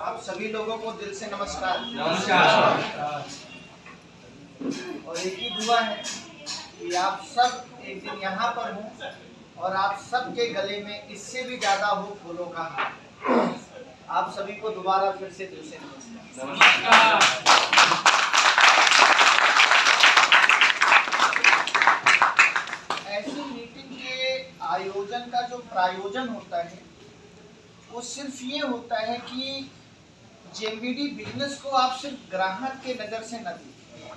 आप सभी लोगों को दिल से नमस्कार। और एक ही दुआ है कि आप सब एक दिन यहाँ पर हों और आप सबके गले में इससे भी ज्यादा हो फूलों का हार। आप सभी को दोबारा फिर से दिल से नमस्कार। ऐसी मीटिंग के आयोजन का जो प्रायोजन होता है वो सिर्फ ये होता है कि जेएमबीडी बिजनेस को आप सिर्फ ग्राहक के नजर से न देखिए।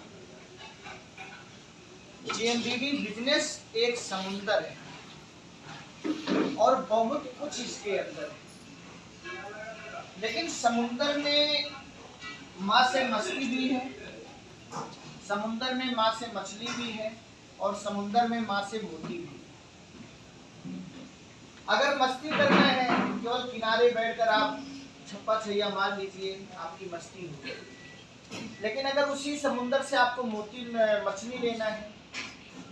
जेएमबीडी बिजनेस एक समुंदर है और बहुत कुछ इसके अंदर है, लेकिन समुंदर में माँ से मछली भी है, समुंदर में माँ से मछली भी है और समुंदर में माँ से मोती भी है। अगर मस्ती करना है केवल किनारे बैठकर आप छप्पा छैया मार लीजिए, आपकी मस्ती होगी। लेकिन अगर उसी समुंदर से आपको मोती मछली लेना है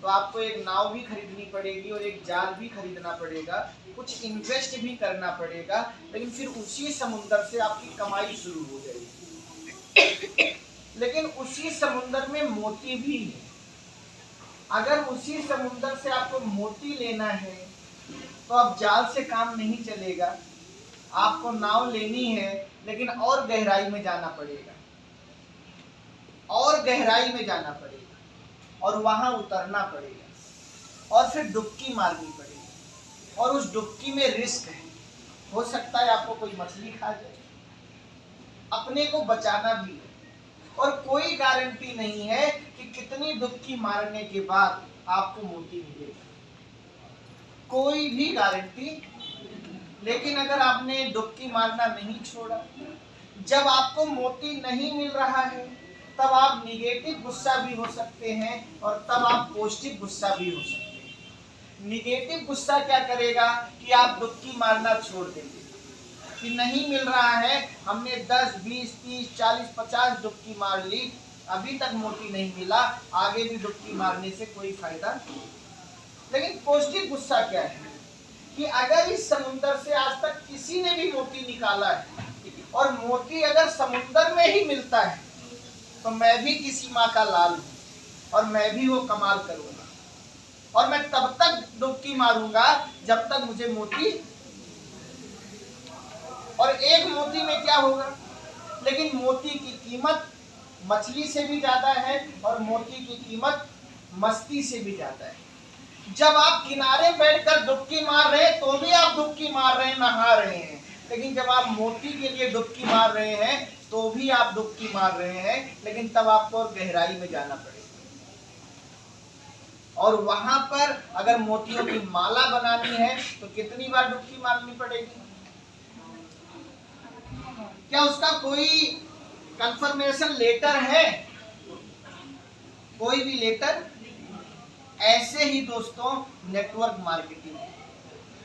तो आपको एक नाव भी खरीदनी पड़ेगी और एक जाल भी खरीदना पड़ेगा, कुछ इन्वेस्ट भी करना पड़ेगा, लेकिन फिर उसी समुंदर से आपकी कमाई शुरू हो जाएगी। लेकिन उसी समुंदर में मोती भी है। अगर उसी समुंदर से आपको मोती लेना है तो अब जाल से काम नहीं चलेगा, आपको नाव लेनी है, लेकिन और गहराई में जाना पड़ेगा, और गहराई में जाना पड़ेगा और वहां उतरना पड़ेगा और फिर डुबकी मारनी पड़ेगी और उस डुबकी में रिस्क है। हो सकता है आपको कोई मछली खा जाए, अपने को बचाना भी है और कोई गारंटी नहीं है कि कितनी डुबकी मारने के बाद आपको मोती मिलेगा, कोई भी गारंटी। लेकिन अगर आपने डुबकी मारना नहीं छोड़ा, जब आपको मोती नहीं मिल रहा है तब आप निगेटिव गुस्सा भी हो सकते हैं और तब आप पॉजिटिव गुस्सा भी हो सकते हैं। निगेटिव गुस्सा क्या करेगा कि आप डुबकी मारना छोड़ देंगे कि नहीं मिल रहा है, हमने 10, 20, 30, 40, 50 डुबकी मार ली, अभी तक मोती नहीं मिला, आगे भी डुबकी मारने से कोई फायदा नहीं। लेकिन पॉजिटिव गुस्सा क्या है कि अगर इस समुंदर से आज तक किसी ने भी मोती निकाला है और मोती अगर समुंदर में ही मिलता है तो मैं भी किसी माँ का लाल हूँ और मैं भी वो कमाल करूंगा और मैं तब तक डुबकी मारूंगा जब तक मुझे मोती, और एक मोती में क्या होगा, लेकिन मोती की कीमत मछली से भी ज्यादा है और मोती की कीमत मस्ती से भी ज्यादा है। जब आप किनारे बैठकर डुबकी मार रहे हैं तो भी आप डुबकी मार रहे हैं, नहा रहे हैं, लेकिन जब आप मोती के लिए डुबकी मार रहे हैं तो भी आप डुबकी मार रहे हैं, लेकिन तब आपको और गहराई में जाना पड़ेगा और वहां पर अगर मोतियों की माला बनानी है तो कितनी बार डुबकी मारनी पड़ेगी? क्या उसका कोई कंफर्मेशन लेटर है? कोई भी लेटर? ऐसे ही दोस्तों नेटवर्क मार्केटिंग है,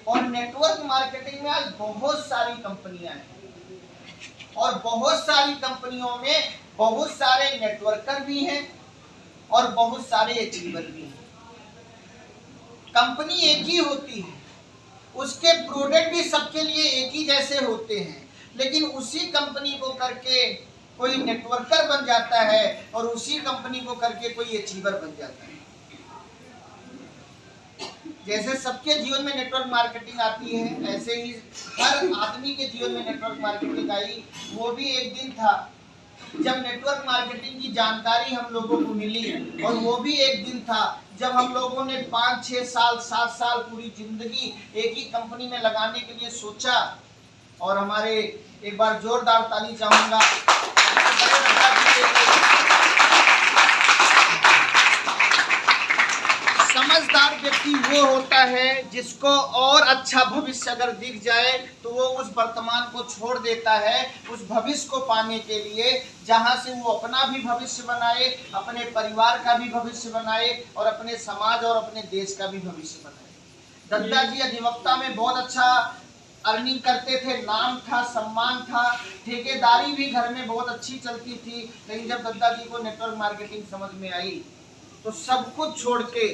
और नेटवर्क मार्केटिंग में आज बहुत सारी कंपनियां हैं, और बहुत सारी कंपनियों में बहुत सारे नेटवर्कर भी हैं और बहुत सारे अचीवर भी हैं। कंपनी एक ही होती है, उसके प्रोडक्ट भी सबके लिए एक ही जैसे होते हैं, लेकिन उसी कंपनी को करके कोई नेटवर्कर बन जाता है और उसी कंपनी को करके कोई अचीवर बन जाता है। जैसे सबके जीवन में नेटवर्क मार्केटिंग आती है, ऐसे ही हर आदमी के जीवन में नेटवर्क मार्केटिंग आई। वो भी एक दिन था जब नेटवर्क मार्केटिंग की जानकारी हम लोगों को मिली, और वो भी एक दिन था जब हम लोगों ने 5, 6 साल, 7 साल पूरी जिंदगी एक ही कंपनी में लगाने के लिए सोचा। और हमारे एक बार जोरदार ताली चाहूंगा। समझदार व्यक्ति वो होता है जिसको और अच्छा भविष्य अगर दिख जाए तो वो उस वर्तमान को छोड़ देता है उस भविष्य को पाने के लिए, जहां से वो अपना भी भविष्य बनाए, अपने परिवार का भी भविष्य बनाए और अपने समाज और अपने देश का भी भविष्य बनाए। दत्ता जी अधिवक्ता में बहुत अच्छा अर्निंग करते थे, नाम था, सम्मान था, ठेकेदारी भी घर में बहुत अच्छी चलती थी। लेकिन जब दत्ता जी को नेटवर्क मार्केटिंग समझ में आई तो सब कुछ छोड़ के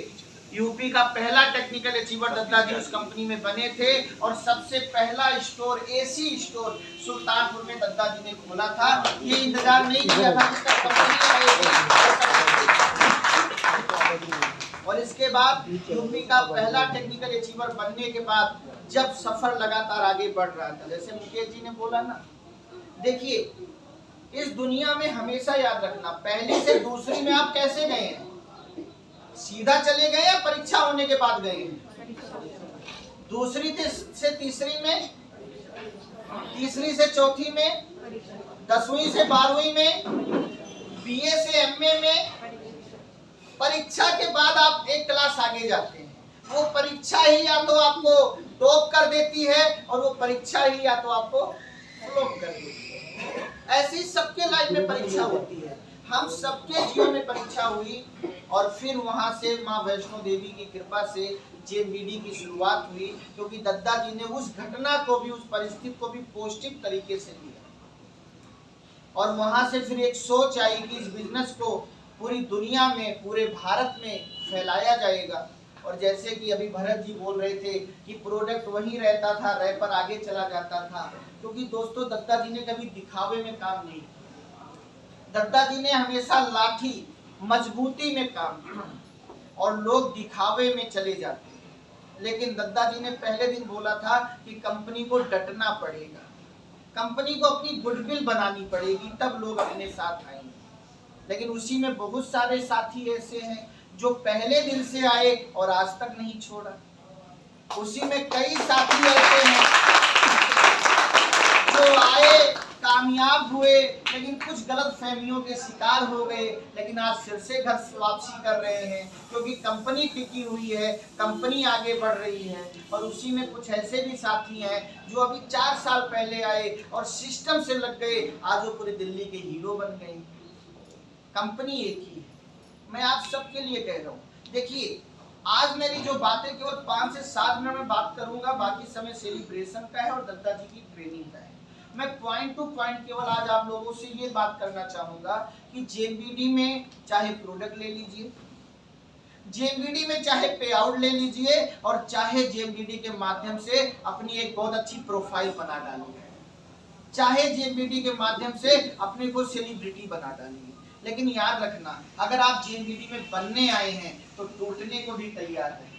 यूपी का पहला टेक्निकल अचीवर दत्ता जी उस कंपनी में बने थे। और सबसे पहला स्टोर, एसी स्टोर सुल्तानपुर में दत्ता जी ने खोला था। ये इंतजार नहीं किया था कि कंपनी आएगी। और इसके बाद यूपी का पहला टेक्निकल अचीवर बनने के बाद जब सफर लगातार आगे बढ़ रहा था, जैसे मुकेश जी ने बोला ना, देखिए इस दुनिया में हमेशा याद रखना, पहली से दूसरी में आप कैसे गए हैं? सीधा चले गए या परीक्षा होने के बाद गए हैं? दूसरी से तीसरी में, तीसरी से चौथी में, 10वीं से 12वीं में, बीए से एमए में, परीक्षा के बाद आप एक क्लास आगे जाते हैं। वो परीक्षा ही या तो आपको टॉप कर देती है और वो परीक्षा ही या तो आपको फ्लॉप कर देती है। ऐसी सबके लाइफ में परीक्षा होती है, हम सबके जीवन में परीक्षा हुई। और फिर वहां से माँ वैष्णो देवी की कृपा से जेएमबीडी की शुरुआत हुई, क्योंकि दत्ता जी ने उस घटना को भी, उस परिस्थिति को भी पॉजिटिव तरीके से लिया। और वहां से फिर एक सोच आई कि इस बिजनेस को पूरी दुनिया में, पूरे भारत में फैलाया जाएगा। और जैसे कि अभी भरत जी बोल रहे थे कि प्रोडक्ट वही रहता था, रैपर आगे चला जाता था, क्योंकि दोस्तों दत्ता जी ने कभी दिखावे में काम नहीं किया। दत्ता जी ने हमेशा लाठी मजबूती में काम किया और लोग दिखावे में चले जाते हैं। लेकिन दत्ता जी ने पहले दिन बोला था कि कंपनी को डटना पड़ेगा, कंपनी को अपनी गुडविल बनानी पड़ेगी, तब लोग अपने साथ आएंगे। लेकिन उसी में बहुत सारे साथी ऐसे हैं जो पहले दिन से आए और आज तक नहीं छोड़ा। उसी में कई साथी ऐसे हैं जो आए, कामयाब हुए, लेकिन कुछ गलत फहमियों के शिकार हो गए, लेकिन आज फिर से घर से वापसी कर रहे हैं, क्योंकि कंपनी टिकी हुई है, कंपनी आगे बढ़ रही है। और उसी में कुछ ऐसे भी साथी हैं जो अभी 4 साल पहले आए और सिस्टम से लग गए, आज वो पूरी दिल्ली के हीरो बन गए। कंपनी एक ही है, मैं आप सबके लिए कह रहा हूँ। देखिए आज मेरी जो बातें केवल 5 से 7 मिनट में बात करूंगा, बाकी समय सेलिब्रेशन का है और दत्ता जी की ट्रेनिंग का है। मैं पॉइंट टू पॉइंट केवल आज आप लोगों से ये बात करना चाहूंगा कि जेएमबीडी में चाहे प्रोडक्ट ले लीजिए, जेएमबीडी में चाहे पे आउट ले लीजिए, और चाहे जेएमबीडी के माध्यम से अपनी एक बहुत अच्छी प्रोफाइल बना डालिए, चाहे जेएमबीडी के माध्यम से अपने को सेलिब्रिटी बना डालिए। लेकिन याद रखना, अगर आप जेएमबीडी में बनने आए हैं तो टूटने को भी तैयार हैं।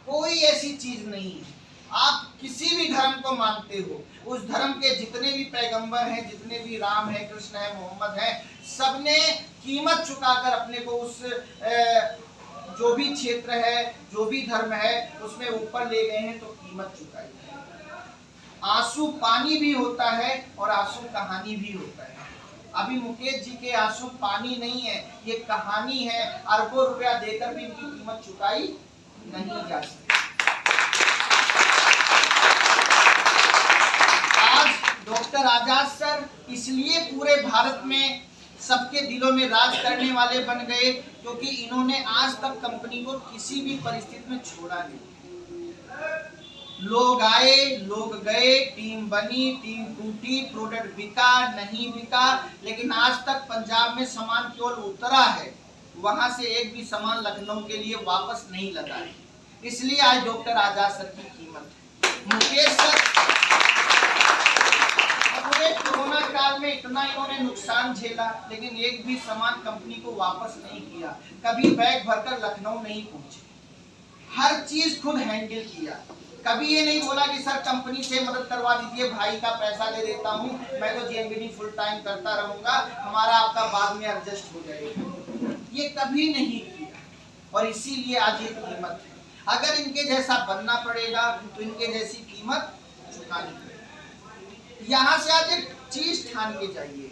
कोई ऐसी चीज नहीं है, आप किसी भी धर्म को मानते हो, उस धर्म के जितने भी पैगंबर हैं, जितने भी राम है, कृष्ण है, मोहम्मद है, सबने कीमत चुकाकर अपने को उस जो भी क्षेत्र है, जो भी धर्म है, उसमें ऊपर ले गए हैं, तो कीमत चुकाई है। आंसू पानी भी होता है और आंसू कहानी भी होता है। अभी मुकेश जी के आंसू पानी नहीं है, ये कहानी है। अरबों रुपया देकर भी इनकी कीमत चुकाई नहीं जा सकती। आज डॉक्टर आजाद सर इसलिए पूरे भारत में सबके दिलों में राज करने वाले बन गए, क्योंकि इन्होंने आज तक कंपनी को किसी भी परिस्थिति में छोड़ा नहीं। लोग आए, लोग गए, टीम बनी, टीम टूटी, प्रोडक्ट बिका नहीं बिका, लेकिन आज तक पंजाब में सामान केवल उतरा है, वहां से एक भी सामान लखनऊ के लिए वापस नहीं लगा है। इसलिए आज डॉक्टर आजाद सर की कीमत है। मुकेश सर पूरे कोरोना काल में इतना इन्होंने नुकसान झेला, लेकिन एक भी सामान कंपनी को वापस नहीं किया, कभी बैग भरकर लखनऊ नहीं पहुंचे, हर चीज खुद हैंडल किया। कभी ये नहीं बोला कि सर कंपनी से मदद करवा दीजिए, भाई का पैसा दे देता हूँ, मैं तो जेएमबीडी फुल टाइम करता रहूंगा, हमारा आपका बाद में एडजस्ट हो जाएगा। ये कभी नहीं किया, और इसीलिए आज ये कीमत है। अगर इनके जैसा बनना पड़ेगा तो इनके जैसी कीमत चुकानी पड़ेगी। यहाँ से आज एक चीज ठान के जाइए,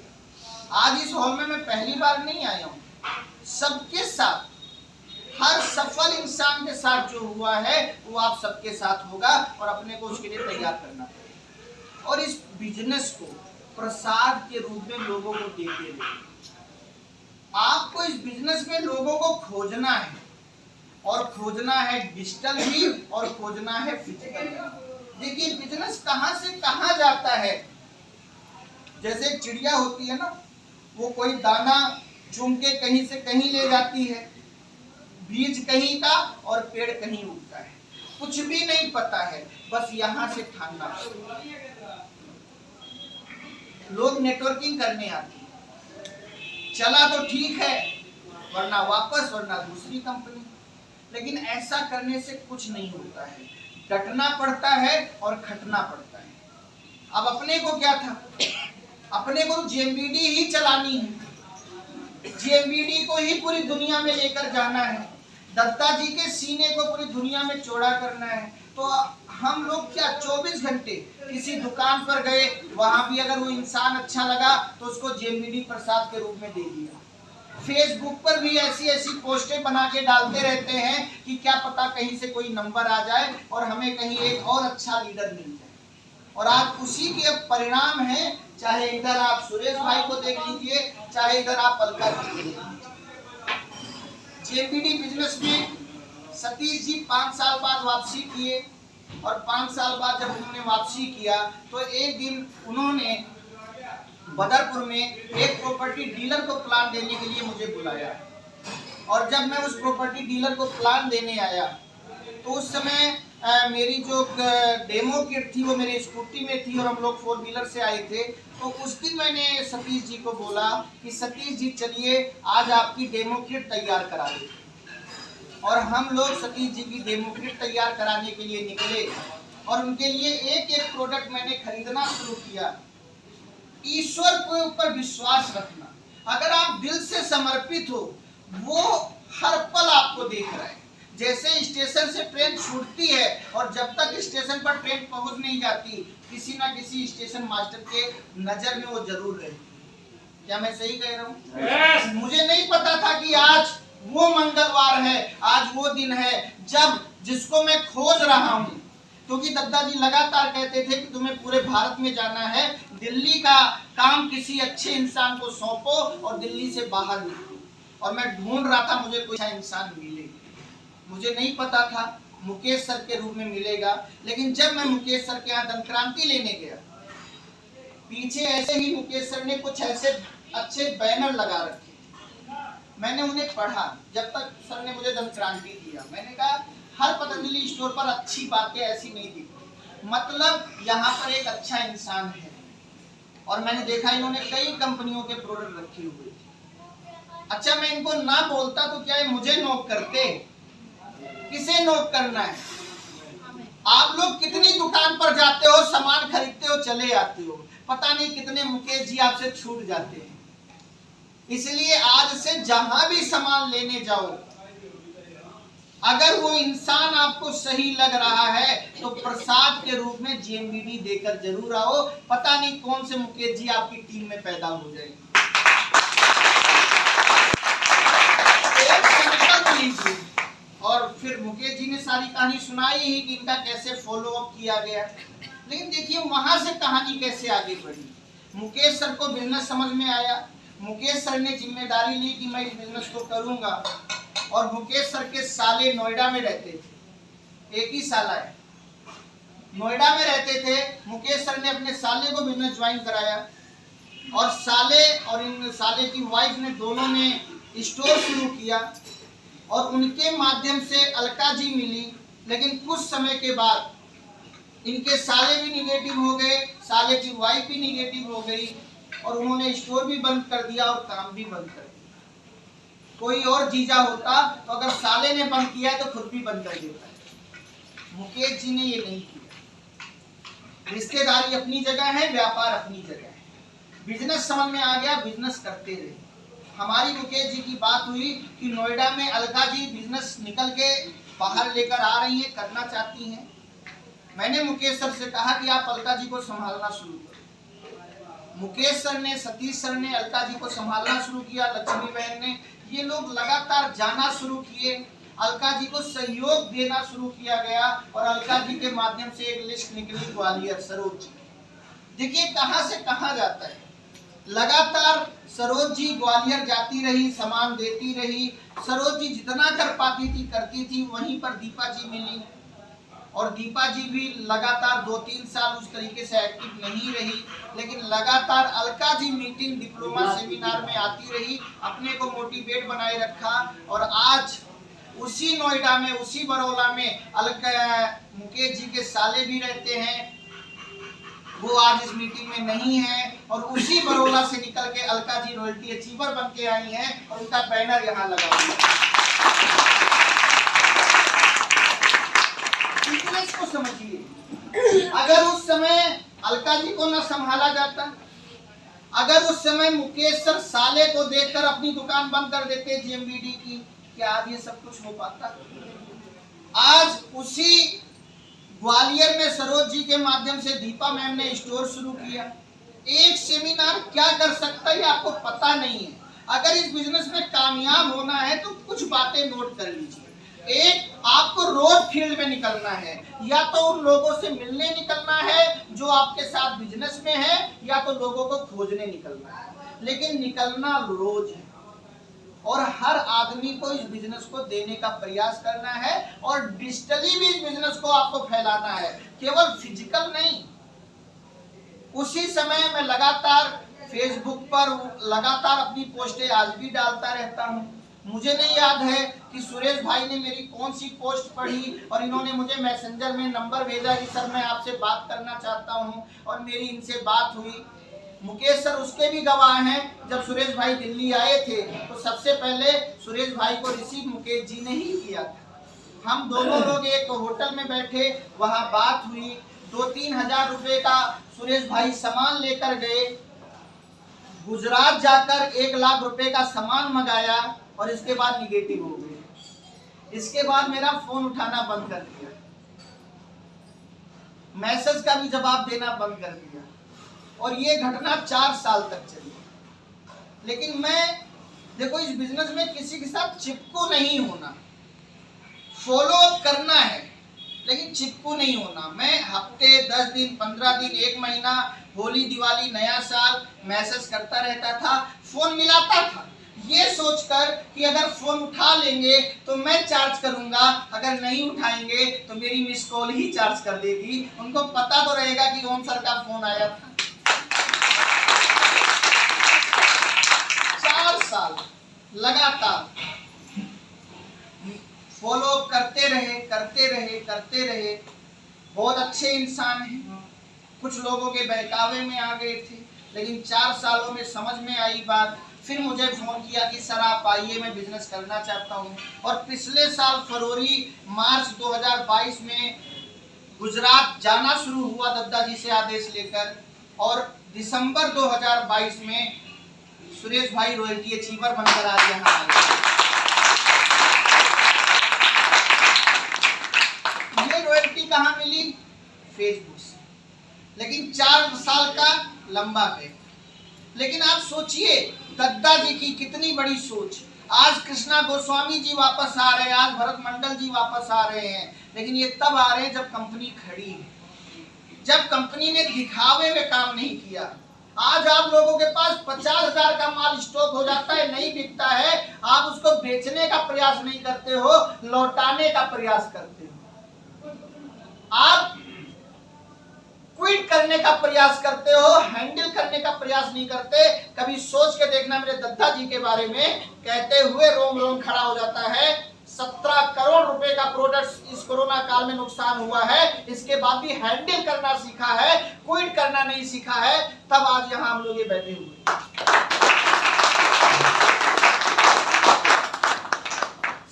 आज इस हॉल में मैं पहली बार नहीं आया हूँ, सबके साथ, हर सफल इंसान के साथ जो हुआ है वो आप सबके साथ होगा, और अपने को उसके लिए तैयार करना पड़ेगा। और इस बिजनेस को प्रसाद के रूप में लोगों को देते रहिए। आपको इस बिजनेस में लोगों को खोजना है, और खोजना है डिजिटल भी, और खोजना है फिजिकल भी। देखिए बिजनेस कहां से कहां जाता है, जैसे चिड़िया होती है ना, वो कोई दाना चुन के कहीं से कहीं ले जाती है, बीज कहीं का और पेड़ कहीं उगता है, कुछ भी नहीं पता है, बस यहां से ठानना पड़ेगा। लोग नेटवर्किंग करने आते हैं, चला तो ठीक है, वरना वापस, वरना दूसरी कंपनी, लेकिन ऐसा करने से कुछ नहीं होता है, डटना पड़ता है और खटना पड़ता है। अब अपने को क्या था, अपने को जेएमबीडी ही चलानी है, जेएमबीडी को ही पूरी दुनिया में लेकर जाना है, दत्ता जी के सीने को पूरी दुनिया में चौड़ा करना है। तो हम लोग क्या 24 घंटे किसी दुकान पर गए, वहां भी अगर वो इंसान अच्छा लगा तो उसको जेएमबीडी प्रसाद के रूप में दे दिया। फेसबुक पर भी ऐसी ऐसी पोस्टें बना के डालते रहते हैं कि क्या पता कहीं से कोई नंबर आ जाए और हमें कहीं एक और अच्छा लीडर मिल जाए। और आज उसी के परिणाम है, चाहे इधर आप सुरेश भाई को देख लीजिए, चाहे इधर आप अलका जी को देख लीजिए। जेएमबीडी बिजनेस में सतीश जी 5 साल बाद वापसी किए, और 5 साल बाद जब उन्होंने वापसी किया तो एक दिन उन्होंने बदरपुर में एक प्रॉपर्टी डीलर को प्लान देने के लिए मुझे बुलाया। और जब मैं उस प्रॉपर्टी डीलर को प्लान देने आया तो उस समय मेरी जो डेमो किट थी वो मेरी स्कूटी में थी, और हम लोग 4 व्हीलर से आए थे। तो उस दिन मैंने सतीश जी को बोला कि सतीश जी चलिए आज आपकी डेमो किट तैयार करा दें। और हम लोग सतीश जी की डेमो किट तैयार कराने के लिए निकले, और उनके लिए एक एक प्रोडक्ट मैंने खरीदना शुरू किया। ईश्वर के ऊपर विश्वास रखना, अगर आप दिल से समर्पित हो, वो हर पल आपको देख रहा है। जैसे स्टेशन से ट्रेन छूटती है और जब तक स्टेशन पर ट्रेन पहुंच नहीं जाती, किसी ना किसी स्टेशन मास्टर के नजर में वो जरूर रहती। क्या मैं सही कह रहा हूँ? yes. मुझे नहीं पता था कि आज वो मंगलवार है, आज वो दिन है जब जिसको मैं खोज रहा हूँ, क्योंकि दत्ता जी लगातार कहते थे कि तुम्हें पूरे भारत में जाना है, दिल्ली का काम किसी अच्छे इंसान को सौंपो और दिल्ली से बाहर निकलो। और मैं ढूंढ रहा था मुझे कोई अच्छा इंसान मिले, मुझे नहीं पता था मुकेश सर के रूप में मिलेगा। लेकिन जब मैं मुकेश सर के यहाँ दंतक्रांति लेने गया, पीछे ऐसे ही मुकेश सर ने कुछ ऐसे अच्छे बैनर लगा रखे, मैंने उन्हें पढ़ा। जब तक सर ने मुझे दंतक्रांति दिया, मैंने कहा हर पतंजलि स्टोर पर अच्छी बातें ऐसी नहीं दिखती, मतलब यहाँ पर एक अच्छा इंसान है। और मैंने देखा इन्होंने कई कंपनियों के प्रोडक्ट रखे हुए थे। अच्छा मैं इनको ना बोलता तो क्या ये मुझे नोक करते? किसे नोक करना है? आप लोग कितनी दुकान पर जाते हो, सामान खरीदते हो, चले आते हो, पता नहीं कितने मुकेश जी आपसे छूट जाते हैं। इसलिए आज से जहां भी सामान लेने जाओ, अगर वो इंसान आपको सही लग रहा है तो प्रसाद के रूप में जेएमबीडी देकर जरूर आओ, पता नहीं कौन से मुकेश जी आपकी टीम में पैदा हो जाएंगे। एक संकल्प लीजिए। और फिर मुकेश जी ने सारी कहानी सुनाई ही कि इनका कैसे फॉलो अप किया गया, लेकिन देखिए वहां से कहानी कैसे आगे बढ़ी। मुकेश सर को बिजनेस समझ में आया, मुकेश सर ने जिम्मेदारी ली कि मैं इस बिजनेस को करूंगा। और मुकेश सर के साले नोएडा में रहते थे, एक ही साला है, नोएडा में रहते थे। मुकेश सर ने अपने साले को बिजनेस ज्वाइन कराया और साले और इन साले की वाइफ ने दोनों ने स्टोर शुरू किया और उनके माध्यम से अलका जी मिली। लेकिन कुछ समय के बाद इनके साले भी निगेटिव हो गए, साले की वाइफ भी निगेटिव हो गई और उन्होंने स्टोर भी बंद कर दिया और काम भी बंद कर दिया। कोई और जीजा होता तो अगर साले ने बंद किया है तो खुद भी बंद कर देता है। मुकेश जी ने ये नहीं किया। रिश्तेदारी अपनी जगह है, व्यापार अपनी जगह है। बिजनेस समझ में आ गया, बिजनेस करते रहे। हमारी मुकेश जी की बात हुई कि नोएडा में अलका जी बिजनेस निकल के बाहर लेकर आ रही हैं, करना चाहती हैं। मैंने मुकेश सर से कहा कि आप अलका जी को संभालना शुरू करो। मुकेश सर ने, सतीश सर ने अलका जी को संभालना शुरू किया, लक्ष्मी बहन ने, ये लोग लगातार जाना शुरू किए। अलका जी को सहयोग देना शुरू किया गया और अलका जी के माध्यम से एक लिस्ट निकली ग्वालियर सरोज जी। देखिए कहां से कहां जाता है। लगातार सरोज जी ग्वालियर जाती रही, सामान देती रही। सरोज जी जितना कर पाती थी करती थी। वहीं पर दीपा जी मिली और दीपा जी भी लगातार 2-3 साल उस तरीके से एक्टिव नहीं रही, लेकिन लगातार Alka ji meeting, diploma seminar में आती रही, अपने को मोटिवेट बनाए रखा। और आज उसी नोएडा में, उसी बरौला में अलका, मुकेश जी के साले भी रहते हैं, वो आज इस मीटिंग में नहीं है और उसी बरौला से निकल के अलका जी रॉयल्टी अचीवर बन के आई हैं और उनका बैनर यहाँ लगा हुआ है। बिजनेस को समझिए। अगर उस समय अलका जी को न संभाला जाता, अगर उस समय मुकेश सर साले को देखकर अपनी दुकान बंद कर देते जीएमबीडी की, क्या आज ये सब कुछ हो पाता? आज उसी ग्वालियर में सरोज जी के माध्यम से दीपा मैम ने स्टोर शुरू किया। एक सेमिनार क्या कर सकता है आपको पता नहीं है। अगर इस बिजनेस में कामयाब होना है तो कुछ बातें नोट कर लीजिए। एक, आपको रोज फील्ड में निकलना है, या तो उन लोगों से मिलने निकलना है जो आपके साथ बिजनेस में है, या तो लोगों को खोजने निकलना है, लेकिन निकलना रोज है। और हर आदमी को इस बिजनेस को देने का प्रयास करना है और डिजिटली भी इस बिजनेस को आपको फैलाना है, केवल फिजिकल नहीं। उसी समय मैं लगातार फेसबुक पर लगातार अपनी पोस्टें आज भी डालता रहता हूँ। मुझे नहीं याद है कि सुरेश भाई ने मेरी कौन सी पोस्ट पढ़ी और इन्होंने मुझे मैसेंजर में नंबर भेजा कि सर मैं आपसे बात करना चाहता हूँ, और मेरी इनसे बात हुई। मुकेश सर उसके भी गवाह हैं। जब सुरेश भाई दिल्ली आए थे तो सबसे पहले सुरेश भाई को रिसीव मुकेश जी ने ही किया था। हम दोनों लोग एक होटल में बैठे, वहां बात हुई। 2-3 हजार रुपए का सुरेश भाई सामान लेकर गए। गुजरात जाकर 1 लाख रुपए का सामान मंगाया और इसके बाद निगेटिव हो गए। इसके बाद मेरा फोन उठाना बंद कर दिया, मैसेज का भी जवाब देना बंद कर दिया, और ये घटना 4 साल तक चली। लेकिन मैं, देखो, इस बिजनेस में किसी के साथ चिपकू नहीं होना, फॉलो अप करना है, लेकिन चिपकू नहीं होना। मैं हफ्ते, 10 दिन, 15 दिन, 1 महीना, होली, दिवाली, नया साल मैसेज करता रहता था, फोन मिलाता था, ये सोचकर कि अगर फोन उठा लेंगे तो मैं चार्ज करूंगा, अगर नहीं उठाएंगे तो मेरी मिस कॉल ही चार्ज कर देगी। उनको पता तो रहेगा कि ओम सर का फोन आया था। 4 साल लगातार फॉलो करते रहे। बहुत अच्छे इंसान हैं। कुछ लोगों के बहकावे में आ गए थे, लेकिन 4 सालों में समझ में आई बात। फिर मुझे फोन किया कि सर आप आइए, मैं बिजनेस करना चाहता हूँ। और पिछले साल मार्च 2022 में गुजरात जाना शुरू हुआ दद्दा जी से आदेश लेकर, और दिसंबर 2022 में सुरेश भाई रॉयल्टी अचीवर बनकर आज यहाँ आए। ये रॉयल्टी कहाँ मिली? फेसबुक से। लेकिन 4 साल का लंबा है। लेकिन आप सोचिए दद्दा जी की कितनी बड़ी सोच। आज कृष्णा गोस्वामी जी वापस आ रहे हैं, आज भरत मंडल जी वापस आ रहे हैं, लेकिन ये तब आ रहे हैं जब कंपनी खड़ी है, जब कंपनी ने दिखावे में काम नहीं किया। आज आप लोगों के पास 50,000 का माल स्टॉक हो जाता है, नहीं बिकता है, आप उसको बेचने का प्रयास नहीं करते हो, लौटाने का प्रयास करते हो। आप क्विट करने का प्रयास करते हो, हैंडल करने का प्रयास नहीं करते। कभी सोच के देखना मेरे दत्ता जी के बारे में, कहते हुए रोम रोम खड़ा हो जाता है। 17 करोड़ रुपए का प्रोडक्ट इस कोरोना काल में नुकसान हुआ है, इसके बाद भी हैंडल करना सीखा है, क्विट करना नहीं सीखा है, तब आज यहाँ हम लोग ये बैठे हुए।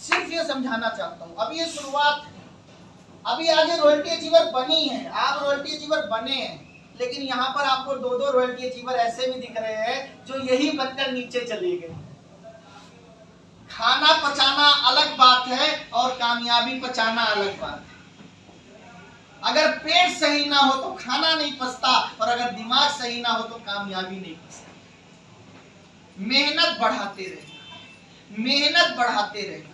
सिर्फ ये समझाना चाहता हूँ, अभी ये शुरुआत है, अभी आगे रॉयल्टी अचीवर बनी है, आप रॉयल्टी अचीवर बने हैं, लेकिन यहाँ पर आपको 2-2 रॉयल्टी अचीवर ऐसे भी दिख रहे हैं जो यही बनकर नीचे चले गए। खाना पचाना अलग बात है और कामयाबी पचाना अलग बात है। अगर पेट सही ना हो तो खाना नहीं पचता, और अगर दिमाग सही ना हो तो कामयाबी नहीं पचती। मेहनत बढ़ाते रहना, मेहनत बढ़ाते रहना,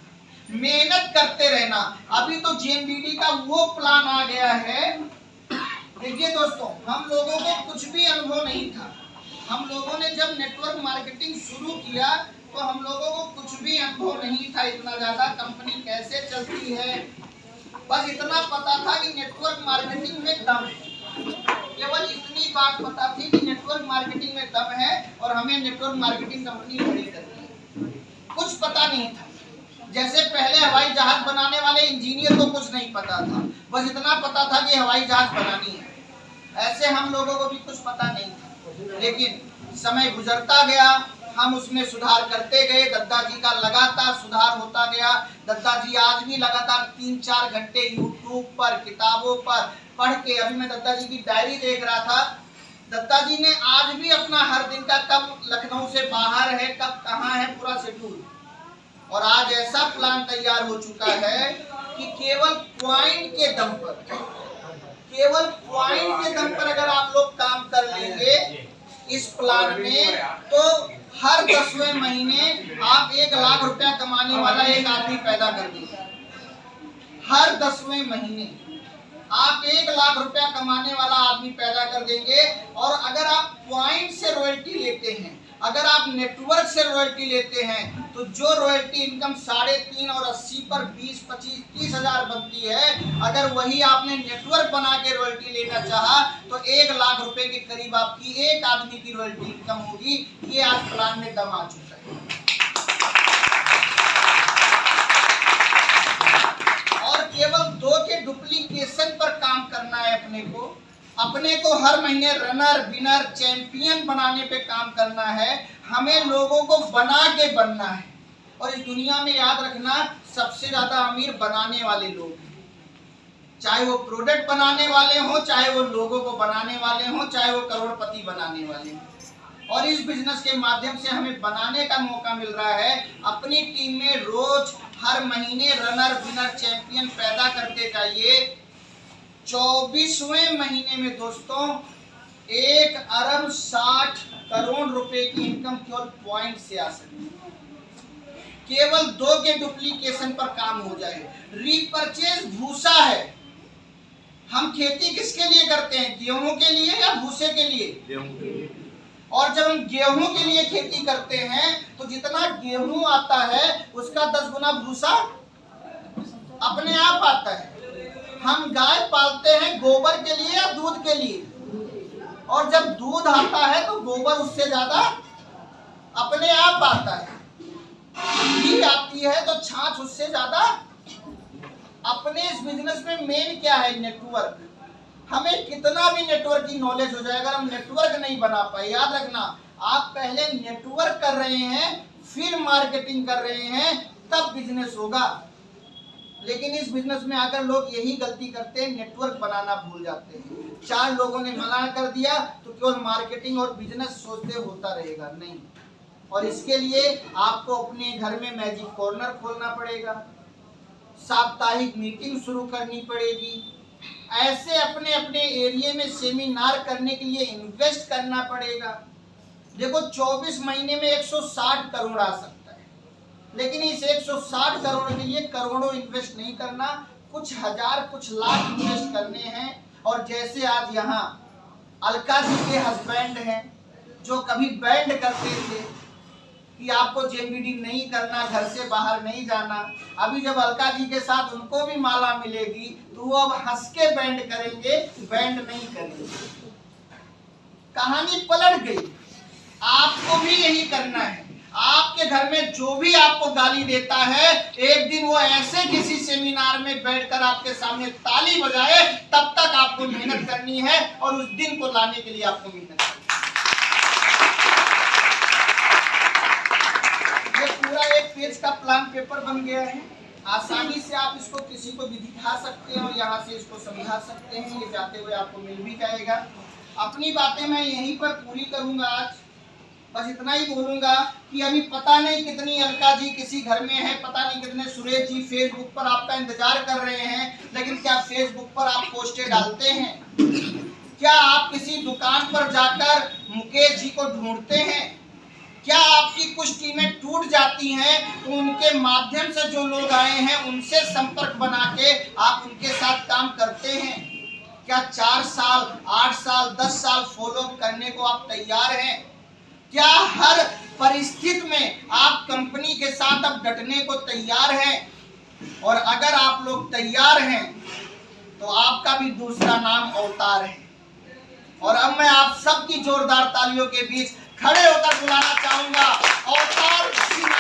मेहनत करते रहना। अभी तो जेएमबीडी का वो प्लान आ गया है। देखिए दोस्तों, हम लोगों को कुछ भी अनुभव नहीं था। हम लोगों ने जब नेटवर्क मार्केटिंग शुरू किया तो हम लोगों को कुछ भी अनुभव नहीं था, इतना ज्यादा कंपनी कैसे चलती है। बस इतना पता था कि नेटवर्क मार्केटिंग में दम है, केवल इतनी बात पता थी कि नेटवर्क मार्केटिंग में दम है और हमें नेटवर्क मार्केटिंग कंपनी खड़ी करनी है। कुछ पता नहीं था। जैसे पहले हवाई जहाज बनाने वाले इंजीनियर को कुछ नहीं पता था, बस इतना पता था कि हवाई जहाज बनानी है। ऐसे हम लोगों को भी कुछ पता नहीं था, लेकिन समय गुजरता गया, हम उसमें सुधार करते गए। दत्ता जी का लगातार सुधार होता गया। दत्ता जी आज भी लगातार 3-4 घंटे यूट्यूब पर, किताबों पर पढ़ के, अभी मैं दत्ता जी की डायरी देख रहा था, दत्ता जी ने आज भी अपना हर दिन का कब लखनऊ से बाहर है, कब कहाँ है, पूरा शेड्यूल। और आज ऐसा प्लान तैयार हो चुका है कि केवल पॉइंट के दम पर, केवल पॉइंट के दम पर अगर आप लोग काम कर लेंगे इस प्लान में, तो हर 10वें महीने आप 1 लाख रुपया कमाने वाला एक आदमी पैदा कर देंगे। हर 10वें महीने आप 1 लाख रुपया कमाने वाला आदमी पैदा कर देंगे। और अगर आप पॉइंट से रॉयल्टी लेते हैं, अगर आप नेटवर्क से रॉयल्टी लेते हैं, तो जो रॉयल्टी इनकम 3.5 और 80 पर 20, 25, 30 हजार बनती है, अगर वही आपने नेटवर्क बना के रॉयल्टी लेना चाहा तो 1 लाख रुपए के करीब आपकी एक आदमी की रॉयल्टी इनकम होगी। ये आज प्लान में दम आ चुका है। और केवल 2 के डुप्लीकेशन पर काम करना है अपने को हर महीने रनर, विनर, चैंपियन बनाने पे काम करना है। हमें लोगों को बना के बनना है। और इस दुनिया में याद रखना, सबसे ज्यादा अमीर बनाने वाले लोग हैं। चाहे वो प्रोडक्ट बनाने वाले हों, चाहे वो लोगों को बनाने वाले हों, चाहे वो करोड़पति बनाने वाले हों। और इस बिजनेस के माध्यम से हमें बनाने का मौका मिल रहा है। अपनी टीम में रोज हर महीने रनर, विनर, चैंपियन पैदा करते जाइए। 24वें महीने में दोस्तों 1 अरब 60 करोड़ रुपए की इनकम केवल पॉइंट से आ सकती है। केवल 2 के डुप्लीकेशन पर काम हो जाए। रीपरचेज भूसा है। हम खेती किसके लिए करते हैं? गेहूं के लिए या भूसे के लिए? गेहूं के लिए। और जब हम गेहूं के लिए खेती करते हैं तो जितना गेहूं आता है उसका 10 गुना भूसा अपने आप आता है। हम गाय पालते हैं गोबर के लिए या दूध के लिए? और जब दूध आता है तो गोबर उससे ज्यादा अपने आप आता है। घी आती है तो छाछ उससे ज्यादा। अपने इस बिजनेस में मेन क्या है? नेटवर्क। हमें कितना भी नेटवर्क की नॉलेज हो जाए, अगर हम नेटवर्क नहीं बना पाए, याद रखना, आप पहले नेटवर्क कर रहे हैं, फिर मार्केटिंग कर रहे हैं, तब बिजनेस होगा। लेकिन इस बिजनेस में आकर लोग यही गलती करते हैं, नेटवर्क बनाना भूल जाते हैं। 4 लोगों ने मना कर दिया तो केवल मार्केटिंग और बिजनेस सोचते होता रहेगा, नहीं। और इसके लिए आपको अपने घर में मैजिक कॉर्नर खोलना पड़ेगा, साप्ताहिक मीटिंग शुरू करनी पड़ेगी, ऐसे अपने अपने एरिया में सेमिनार करने के लिए इन्वेस्ट करना पड़ेगा। देखो 24 महीने में 160 करोड़ आ सकता है, लेकिन इस 160 करोड़ के लिए करोड़ों इन्वेस्ट नहीं करना, कुछ हजार, कुछ लाख इन्वेस्ट करने हैं। और जैसे आज यहाँ अलका जी के हस्बैंड हैं जो कभी बैंड करते थे, कि आपको जेबीडी नहीं करना, घर से बाहर नहीं जाना। अभी जब अलका जी के साथ उनको भी माला मिलेगी तो वो अब हंस के बैंड करेंगे, बैंड नहीं करेंगे। कहानी पलट गई। आपको भी यही करना है। आपके घर में जो भी आपको गाली देता है, एक दिन वो ऐसे किसी सेमिनार में बैठकर आपके सामने ताली बजाए, तब तक आपको मेहनत करनी है और उस दिन को लाने के लिए आपको मेहनत करनी है। ये पूरा एक पेज का प्लान पेपर बन गया है। आसानी से आप इसको किसी को भी दिखा सकते हैं और यहाँ से इसको समझा सकते हैं। ये जाते हुए आपको मिल भी जाएगा। अपनी बातें मैं यहीं पर पूरी करूंगा आज। बस इतना ही बोलूंगा कि अभी पता नहीं कितनी अलका जी किसी घर में है, पता नहीं कितने सुरेश जी फेसबुक पर आपका इंतजार कर रहे हैं, लेकिन क्या फेसबुक पर आप पोस्टें डालते हैं? क्या आप किसी दुकान पर जाकर मुकेश जी को ढूंढते हैं? क्या आपकी कुछ टीमें टूट जाती हैं तो उनके माध्यम से जो लोग आए हैं उनसे संपर्क बना के आप उनके साथ काम करते हैं? क्या 4 साल, 8 साल, 10 साल फॉलो करने को आप तैयार हैं? क्या हर परिस्थिति में आप कंपनी के साथ अब डटने को तैयार हैं? और अगर आप लोग तैयार हैं तो आपका भी दूसरा नाम अवतार है। और अब मैं आप सबकी जोरदार तालियों के बीच खड़े होकर बुलाना चाहूंगा अवतार सिंह।